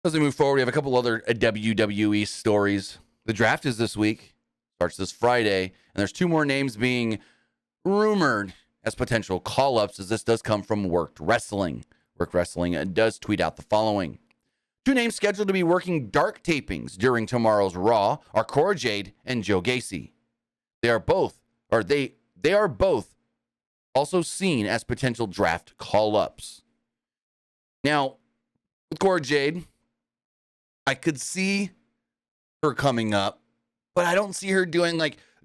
As we move forward, we have a couple other WWE stories. The draft is this week, starts this Friday, and there's two more names being rumored as potential call-ups, as this does come from Worked Wrestling. Worked Wrestling does tweet out the following. Two names scheduled to be working dark tapings during tomorrow's Raw are Cora Jade and Joe Gacy. They are both also seen as potential draft call-ups. Now, with Cora Jade, I could see her coming up, but I don't see her doing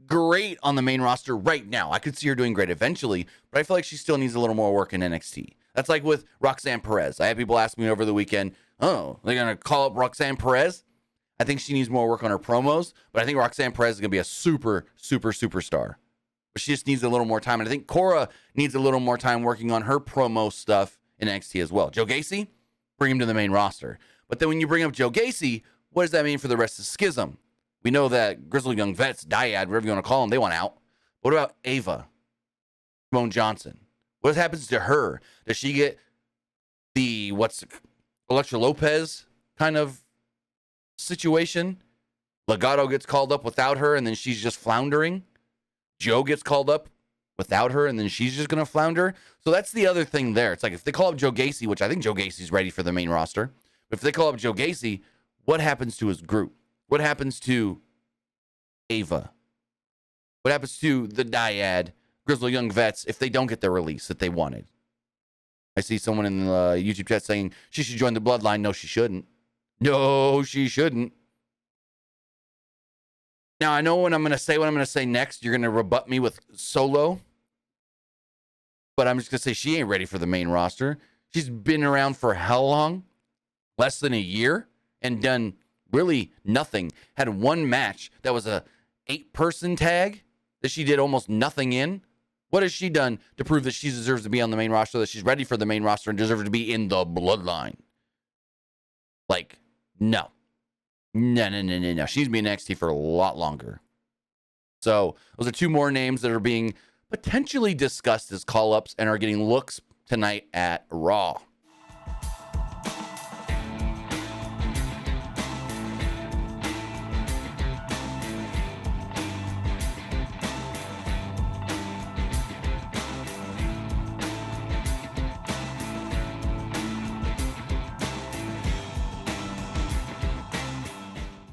great on the main roster right now. I could see her doing great eventually, but I feel like she still needs a little more work in NXT. That's like with Roxanne Perez. I had people ask me over the weekend, oh, they're going to call up Roxanne Perez? I think she needs more work on her promos, but I think Roxanne Perez is going to be a superstar. But she just needs a little more time, and I think Cora needs a little more time working on her promo stuff in NXT as well. Joe Gacy, bring him to the main roster. But then when you bring up Joe Gacy, what does that mean for the rest of Schism? We know that Grizzled Young Vets, Dyad, whatever you want to call them, they want out. What about Ava? Simone Johnson? What happens to her? Does she get the, Elektra Lopez kind of situation? Legado gets called up without her, and then she's just floundering. Joe gets called up without her, and then she's just going to flounder. So that's the other thing there. It's like if they call up Joe Gacy, which I think Joe Gacy's ready for the main roster, but if they call up Joe Gacy, what happens to his group? What happens to Ava? What happens to the Dyad, Grizzled Young Vets, if they don't get their release that they wanted? I see someone in the YouTube chat saying she should join the Bloodline. No, she shouldn't. No, she shouldn't. Now, I know what I'm going to say next. You're going to rebut me with Solo. But I'm just going to say she ain't ready for the main roster. She's been around for how long? Less than a year, and done really nothing. Had one match that was a 8-person tag that she did almost nothing in. What has she done to prove that she deserves to be on the main roster, that she's ready for the main roster and deserves to be in the Bloodline? No. No. She's been in NXT for a lot longer. So those are two more names that are being potentially discussed as call-ups and are getting looks tonight at Raw.